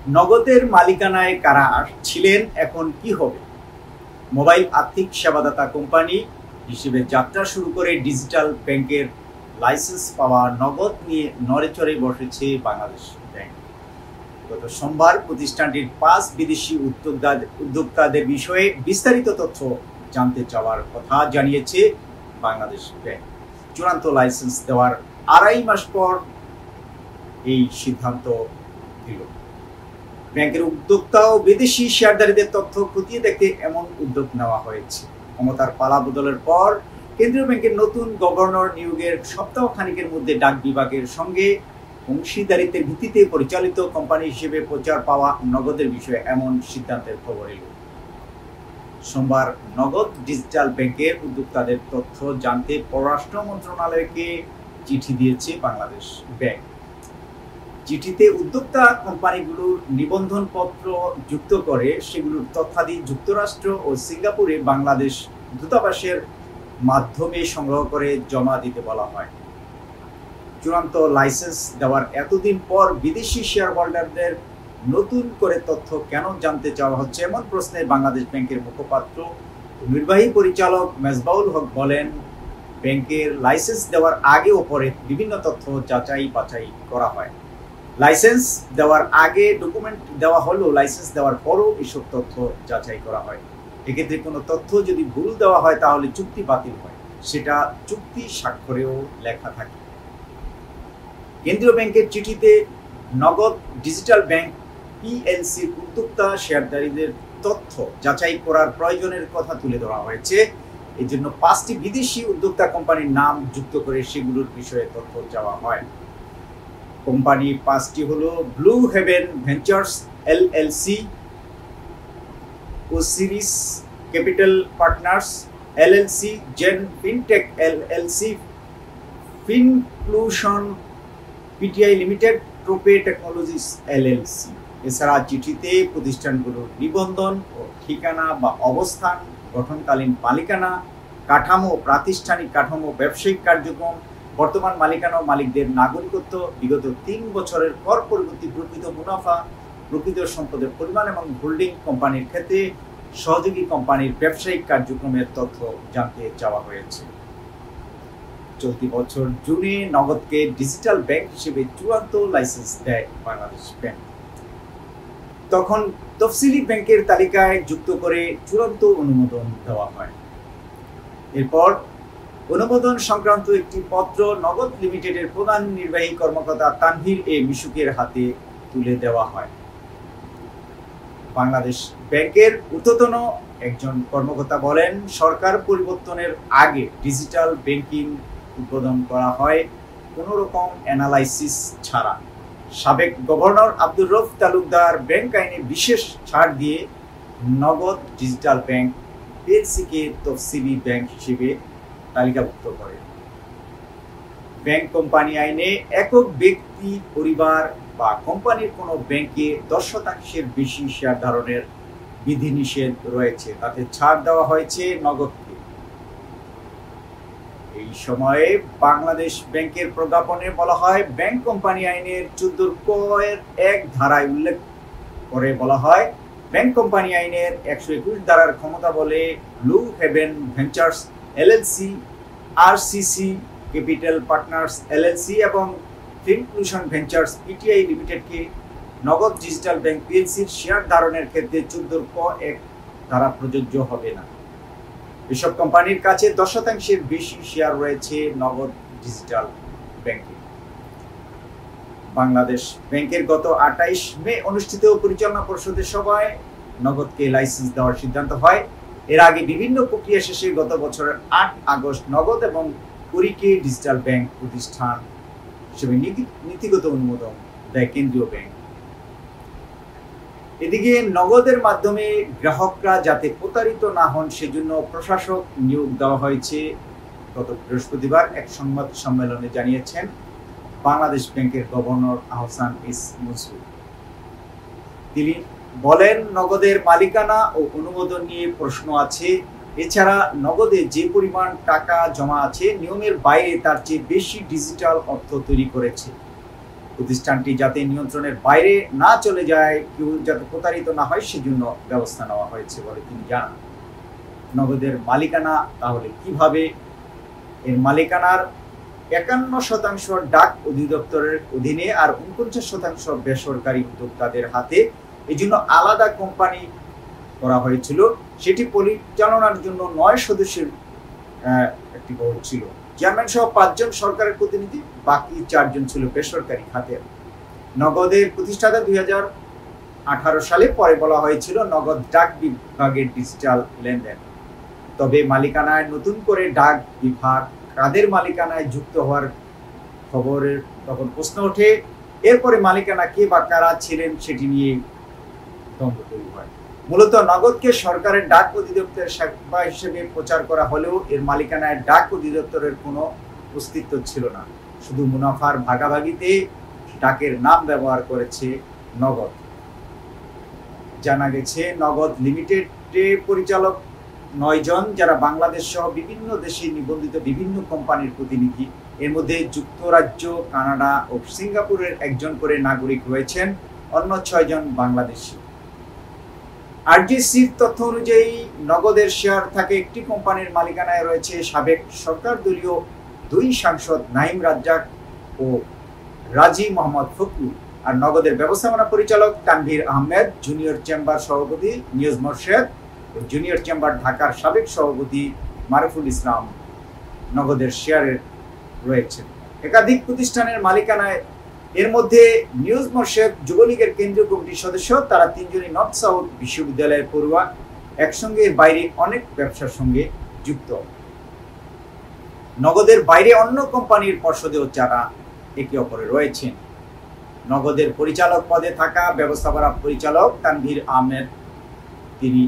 নগদের মালিকানায় কারা ছিলেন, এখন কি হবে? মোবাইল আর্থিক সেবাদাতা কোম্পানি হিসেবে যাত্রা শুরু করে ডিজিটাল ব্যাংকের লাইসেন্স পাওয়া নগদ নিয়ে নড়েচড়ে বসেছে বাংলাদেশ ব্যাংক। গত সোমবার প্রতিষ্ঠানটির 5 বিদেশি উদ্যোক্তাদের বিষয়ে বিস্তারিত তথ্য জানতে চাওয়ার কথা জানিয়েছে বাংলাদেশ ব্যাংক। চূড়ান্ত লাইসেন্স দেওয়ার 2.5 মাস পর এই সিদ্ধান্ত দিল। ব্যাংকের উদ্যোক্তা ও বিদেশি শেয়ারধারীদের তথ্য খতিয়ে দেখতে এমন উদ্যোগ নেওয়া হয়েছে। ক্ষমতার পালা বদলের পর কেন্দ্রীয় ব্যাংকের নতুন গভর্নর নিয়োগের সপ্তাহ খানিকের মধ্যে ডাক বিভাগের সঙ্গে অংশীদারিত্বের ভিত্তিতে পরিচালিত কোম্পানি হিসেবে প্রচার পাওয়া নগদের বিষয়ে এমন সিদ্ধান্তের খবর এল। সোমবার নগদ ডিজিটাল ব্যাংকের উদ্যোক্তাদের তথ্য জানতে পররাষ্ট্র মন্ত্রণালয়কে চিঠি দিয়েছে বাংলাদেশ ব্যাংক। চিঠিতে উদ্যোক্তা কোম্পানিগুলোর নিবন্ধন পত্র যুক্ত করে সেগুলোর তথ্যাদি যুক্তরাষ্ট্র ও সিঙ্গাপুরে বাংলাদেশ দূতাবাসের মাধ্যমে সংগ্রহ করে জমা দিতে বলা হয়। চূড়ান্ত লাইসেন্স দেওয়ার এতদিন পর বিদেশি শেয়ার হোল্ডারদের নতুন করে তথ্য কেন জানতে চাওয়া হচ্ছে, এমন প্রশ্নে বাংলাদেশ ব্যাংকের মুখপাত্র নির্বাহী পরিচালক মেজবাউল হক বলেন, ব্যাংকের লাইসেন্স দেওয়ার আগে ও পরে বিভিন্ন তথ্য যাচাই বাছাই করা হয়। লাইসেন্স দেওয়ার আগে ডকুমেন্ট দেওয়া হলেও লাইসেন্স দেওয়ার পরও এসব তথ্য যাচাই করা হয়। এক্ষেত্রে কোনো তথ্য যদি ভুল দেওয়া হয় তাহলে চুক্তি বাতিল হয়, সেটা চুক্তি স্বাক্ষরেও লেখা থাকে। কেন্দ্রীয় ব্যাংকের চিঠিতে নগদ ডিজিটাল ব্যাংক পিএলসির উদ্যোক্তা শেয়ারধারীদের তথ্য যাচাই করার প্রয়োজনের কথা তুলে ধরা হয়েছে। এই জন্য 5টি বিদেশি উদ্যোক্তা কোম্পানির নাম যুক্ত করে সেগুলোর বিষয়ে তথ্য চাওয়া হয়। কোম্পানি 5টি হলো Blue haven Ventures LLC, Osiris Capital Partners LLC, Zen Fintech LLC, Finclusion PTI Limited, টোপে টেকনোলজিস এলএলসি। এছাড়া চিঠিতে প্রতিষ্ঠানগুলোর নিবন্ধন ও ঠিকানা বা অবস্থান, গঠনকালীন মালিকানা, কাঠামো, প্রাতিষ্ঠানিক কাঠামো, ব্যবসায়িক কার্যক্রম, বর্তমান মালিকানা ও মালিকদের নাগরিকত্ব, বিগত 3 বছরের পর পরবর্তী প্রকৃত মুনাফা, প্রকৃত সম্পদের পরিমাণ এবং হোল্ডিং কোম্পানির ক্ষেত্রে সহযোগী কোম্পানির ব্যবসায়িক কার্যক্রমের তথ্য জানতে চাওয়া হয়েছে। চলতি বছর জুনে নগদকে ডিজিটাল ব্যাংক হিসেবে চূড়ান্ত লাইসেন্স দেয় বাংলাদেশ ব্যাংক। তখন তফসিলি ব্যাংকের তালিকায় যুক্ত করে চূড়ান্ত অনুমোদন দেওয়া হয়। এরপর অনুমোদন সংক্রান্ত একটি পত্র নগদ লিমিটেডের প্রধান নির্বাহী কর্মকর্তা তানভীর এ মিশুকের হাতে তুলে দেওয়া হয়। বাংলাদেশ ব্যাংকের ঊর্ধ্বতন একজন কর্মকর্তা বলেন, সরকার পরিবর্তনের আগে ডিজিটাল ব্যাংকিং উদ্বোধন করা হয় কোনো রকম অ্যানালাইসিস ছাড়া। সাবেক গভর্নর আব্দুর রউফ তালুকদার ব্যাংক আইনে বিশেষ ছাড় দিয়ে নগদ ডিজিটাল ব্যাংক পিএলসিকে তফসিলি ব্যাংক হিসেবে তালিকাভুক্ত করে। ব্যাংক কোম্পানি আইনে একক ব্যক্তি, পরিবার বা কোম্পানির কোনো ব্যাংকে 10% বেশি শেয়ার ধারণের বিধিনিষেধ রয়েছে, তাতে ছাড় দেওয়া হয়েছে নগদকে। এই সময়ে বাংলাদেশ ব্যাংকের প্রজ্ঞাপনে বলা হয়, ব্যাংক কোম্পানি আইনের 14(ক)(1) ধারায় উল্লেখ করে বলা হয়, ব্যাংক কোম্পানি আইনের 121 ধারার ক্ষমতা বলে Blue haven Ventures LLC, RCC Capital Partners LLC এবং ফিনক্লুশন ভেঞ্চার্স পিটিআই লিমিটেডকে নগদ ডিজিটাল ব্যাংক পিএলসির শেয়ার ধারণের ক্ষেত্রে 14(ক)(1) ধারা প্রযোজ্য হবে না। এসব কোম্পানির কাছে 10% বেশি শেয়ার রয়েছে নগদ ডিজিটাল ব্যাংকে। বাংলাদেশ ব্যাংকের গত 28 মে অনুষ্ঠিত পরিচালনা পরিষদের সভায় নগদকে লাইসেন্স দেওয়ার সিদ্ধান্ত হয়। এর আগে বিভিন্ন প্রক্রিয়া শেষে গত বছরের 8 আগস্ট নগদ এবং কুরিকে ডিজিটাল ব্যাংক প্রতিষ্ঠান হিসেবে নীতিগত অনুমোদন দেয় কেন্দ্রীয় ব্যাংক। এদিকে নগদের মাধ্যমে গ্রাহকরা যাতে প্রতারিত না হন সেজন্য প্রশাসক নিয়োগ দেওয়া হয়েছে। গত বৃহস্পতিবার এক সংবাদ সম্মেলনে জানিয়েছেন বাংলাদেশ ব্যাংকের গভর্নর আহসান এস মনসুর। তিনি বলেন, নগদের মালিকানা ও অনুমোদন নিয়ে প্রশ্ন আছে। এছাড়া নগদে যে পরিমাণ টাকা জমা আছে নিয়মের বাইরে তার চেয়ে বেশি ডিজিটাল অর্থ তৈরি করেছে। প্রতিষ্ঠানটি যাতে নিয়ন্ত্রণের বাইরে না চলে যায়, কেউ যাতে প্রতারিত না হয় সেজন্য ব্যবস্থা নেওয়া হয়েছে বলে তিনি জানান। নগদের মালিকানা তাহলে কিভাবে? এর মালিকানার ৫১% ডাক অধিদপ্তরের অধীনে আর ৪৯% বেসরকারি উদ্যোক্তাদের হাতে। এই জন্য আলাদা কোম্পানি করা হয়েছিল। সেটি পরিচালনার জন্য ৯ সদস্যের একটি বোর্ড ছিল। চেয়ারম্যান সহ ৫ জন সরকারের প্রতিনিধি, বাকি ৪ জন ছিল বেসরকারি খাতের। নগদের প্রতিষ্ঠাতা ২০১৮ সালে, পরে বলা হয়েছিল নগদ ডাক বিভাগের ডিজিটাল লেনদেন। তবে মালিকানায় নতুন করে ডাক বিভাগ কাদের মালিকানায় যুক্ত হওয়ার খবরের তখন প্রশ্ন ওঠে। এরপরে মালিকানা কে বা কারা ছিলেন সেটি নিয়ে দ্বন্দ্ব তৈরি হয়। মূলত নগদকে সরকারের ডাক অধিদপ্তরের সেবা হিসেবে প্রচার করা হলেও এর মালিকানায় ডাক অধিদপ্তরের কোনো অস্তিত্ব ছিল না। শুধু মুনাফার ভাগাভাগিতে ডাকের নাম ব্যবহার করেছে নগদ। জানা গেছে নগদ লিমিটেডের পরিচালক ৯ জন, যারা বাংলাদেশ সহ বিভিন্ন দেশে নিবন্ধিত বিভিন্ন কোম্পানির প্রতিনিধি। এর মধ্যে যুক্তরাজ্য, কানাডা ও সিঙ্গাপুরের ১ জন করে নাগরিক রয়েছেন, অন্য ৬ জন বাংলাদেশি। আরডিসির তথ্য অনুযায়ী নগদের শেয়ার থাকে একটি কোম্পানির মালিকানায় রয়েছে সাবেক সরকার দলীয় ২ সাংসদ নাঈম রাজ্জাক ও রাজি মোহাম্মদ ফখরু। আর নগদের ব্যবস্থাপনা পরিচালক তানভীর আহমেদ, জুনিয়র চেম্বার সভাপতি নিয়াজ মোরশেদ ও জুনিয়র চেম্বার ঢাকার সাবেক সভাপতি মারুফুল ইসলাম নগদের শেয়ারে রয়েছেন। একাধিক প্রতিষ্ঠানের মালিকানায়। এর মধ্যে নিউজ মোরশেদ যুবলীগের কেন্দ্রীয় কমিটির সদস্য। তারা ৩ জনই নর্থ সাউথ বিশ্ববিদ্যালয়ের পড়ুয়া। একসঙ্গে এর বাইরে অনেক ব্যবসার সঙ্গে যুক্ত। নগদের বাইরে অন্য কোম্পানির পর্ষদেও যারা একে অপরে রয়েছেন। নগদের পরিচালক পদে থাকা ব্যবস্থাপনা পরিচালক তানভীর আহমেদ, তিনি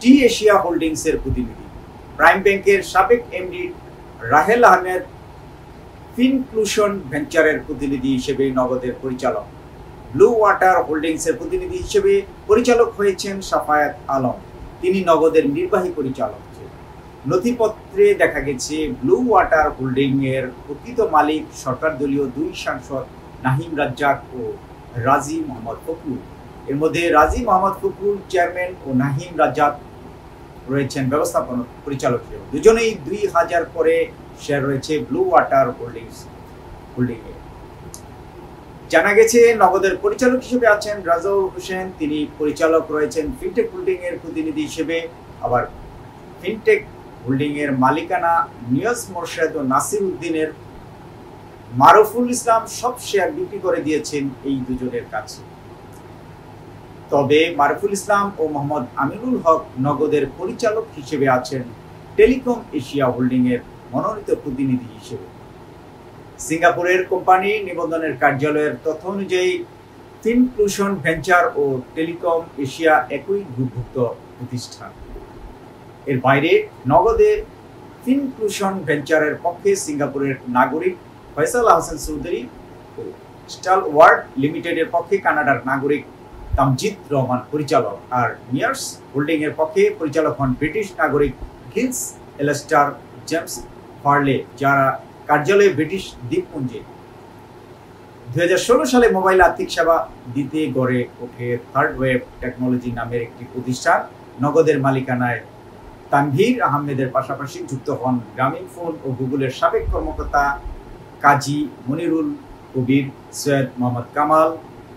টি এশিয়া হোল্ডিংসের প্রতিনিধি। প্রাইম ব্যাংকের সাবেক এমডি রাহেল আহমেদ ফিনক্লুশন ভেঞ্চারের প্রতিনিধি হিসেবে নগদের পরিচালক। ব্লু ওয়াটার হোল্ডিংসের প্রতিনিধি হিসেবে পরিচালক হয়েছেন সাফায়াত আলম, তিনি নগদের নির্বাহী পরিচালক। নথিপত্রে দেখা গেছে ব্লু ওয়াটার হোল্ডিং এর প্রকৃত মালিক সরকার দলীয় ২ সাংসদ নাঈম রাজ্জাক ও রাজি মোহাম্মদ ফখরু। এর মধ্যে রাজি মোহাম্মদ ফখরুল চেয়ারম্যান ও নাঈম রাজ্জাক রয়েছেন ব্যবস্থাপনা পরিচালক হিসেবে। দুজনেই ২০০০ করে শেয়ার রয়েছে ব্লু ওয়াটার হোল্ডিং এ। জানা গেছে নগদের পরিচালক হিসেবে আছেন রাজাউল হোসেন, তিনি পরিচালক রয়েছেন ফিনটেক হোল্ডিং এর প্রতিনিধি হিসেবে। আবার ফিনটেক হোল্ডিং এর মালিকানা নিয়াজ মোরশেদ ও নাসির উদ্দিনের। মারুফুল ইসলাম সব শেয়ার বিক্রি করে দিয়েছেন এই দুজনের কাছে। তবে মারুফুল ইসলাম ও মোহাম্মদ আমিনুল হক নগদের পরিচালক হিসেবে আছেন টেলিকম এশিয়া হোল্ডিং এর মনোনীত প্রতিনিধি হিসেবে। সিঙ্গাপুরের কোম্পানি নিবন্ধনের কার্যালয়ের তথ্য অনুযায়ী ফিনক্লুশন ভেঞ্চার ও টেলিকম এশিয়া একই গ্রুপভুক্ত প্রতিষ্ঠান। এর বাইরে নগদে ফিনক্লুশন ভেঞ্চারের পক্ষে সিঙ্গাপুরের নাগরিক ফয়সাল আহসান চৌধুরী ও স্টালওয়ার্ড লিমিটেডের পক্ষে কানাডার নাগরিক তামজিদ রহমান পরিচালক। আর মিয়ার্স হোল্ডিং এর পক্ষে পরিচালক হন ব্রিটিশ নাগরিক গিলস এলেস্টার জেমস ফার্লে, যারা কার্যালয়ে ব্রিটিশ দ্বীপপুঞ্জে। ২০১৬ সালে মোবাইল আর্থিক সেবা দিতে গড়ে ওঠে থার্ড ওয়েভ টেকনোলজি নামের একটি প্রতিষ্ঠান। নগদের মালিকানায় তানভীর আহমেদের পাশাপাশি যুক্ত হন গ্রামীণফোন ও গুগলের সাবেক কর্মকর্তা কাজী মনিরুল কবির, সৈয়দ মোহাম্মদ কামাল,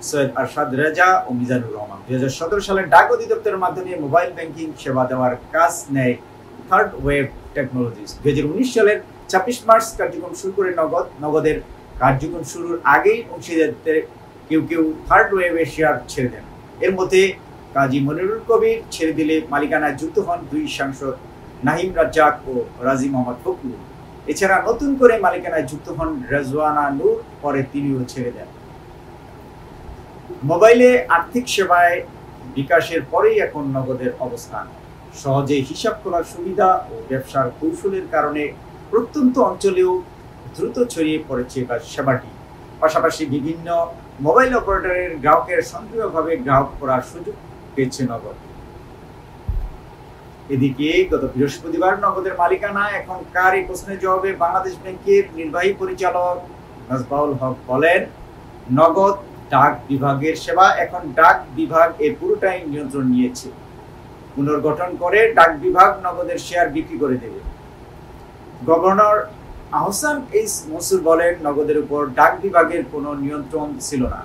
সৈয়দ আরশাদ রেজা ও মিজানুর রহমান। ২০১৭ সালে ডাক অধিদপ্তরের মাধ্যমে মোবাইল ব্যাংকিং সেবা দেওয়ার কাজ নেয় থার্ড ওয়েভ টেকনোলজিস। ২০১৯ সালের ২৬ মার্চ কার্যক্রম শুরু করে নগদের কার্যক্রম শুরুর আগেই অংশীদারদের কেউ থার্ড ওয়েভের শেয়ার ছেড়ে দেন। এর মধ্যে কাজী মনিরুল কবির ছেড়ে দিলে মালিকানায় যুক্ত হন ২ সাংসদ নাঈম রাজ্জাক ও রাজি মোহাম্মদ ফখরু। এছাড়া নতুন করে মালিকানায় যুক্ত হন রেজওয়ানা নূর, পরে তিনিও ছেড়ে দেন। মোবাইলে আর্থিক সেবায় বিকাশের পরেই এখন নগদের অবস্থান। সহজে হিসাব খোলার সুবিধা ও ব্যবসার কৌশলের কারণে প্রত্যন্ত অঞ্চলেও দ্রুত ছড়িয়ে পড়েছে সেবাটি। পাশাপাশি বিভিন্ন মোবাইল অপারেটরের গ্রাহকের সক্রিয়ভাবে গ্রাহক করার সুযোগ পেয়েছে নগদ। এদিকে গত বৃহস্পতিবার নগদের মালিকানা এখন কার, এই প্রশ্নের জবাবে বাংলাদেশ ব্যাংকের নির্বাহী পরিচালক নাজবাউল হক বলেন, নগদ ডাক বিভাগের সেবা এখন ডাক বিভাগ এর পুরোটাই নিয়ন্ত্রণ নিয়েছে। পুনর্গঠন করে ডাক বিভাগ নগদের শেয়ার বিক্রি করে দেবে। গভর্নর আহসান এইচ মনসুর বলেন, নগদের উপর ডাক বিভাগের কোনো নিয়ন্ত্রণ ছিল না।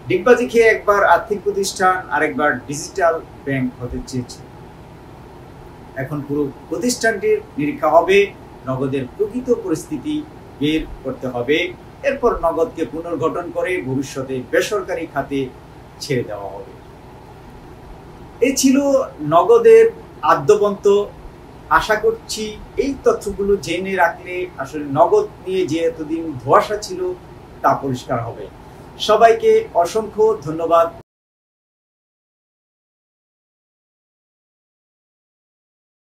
ডিগবাজি খেয়ে একবার আর্থিক প্রতিষ্ঠান আরেকবার ডিজিটাল ব্যাংক হতে চেয়েছে। এখন পুরো প্রতিষ্ঠানটির নিরীক্ষা হবে, নগদের প্রকৃত পরিস্থিতি বের করতে হবে। এরপর নগদকে পুনর্গঠন করে ভবিষ্যতে বেসরকারি খাতে ছেড়ে দেওয়া হবে। এই ছিল নগদের আদ্যবন্ত। আশা করছি এই তথ্যগুলো জেনে রাখলে আসলে নগদ নিয়ে যে এতদিন ধোঁয়াশা ছিল তা পরিষ্কার হবে। সবাইকে অসংখ্য ধন্যবাদ।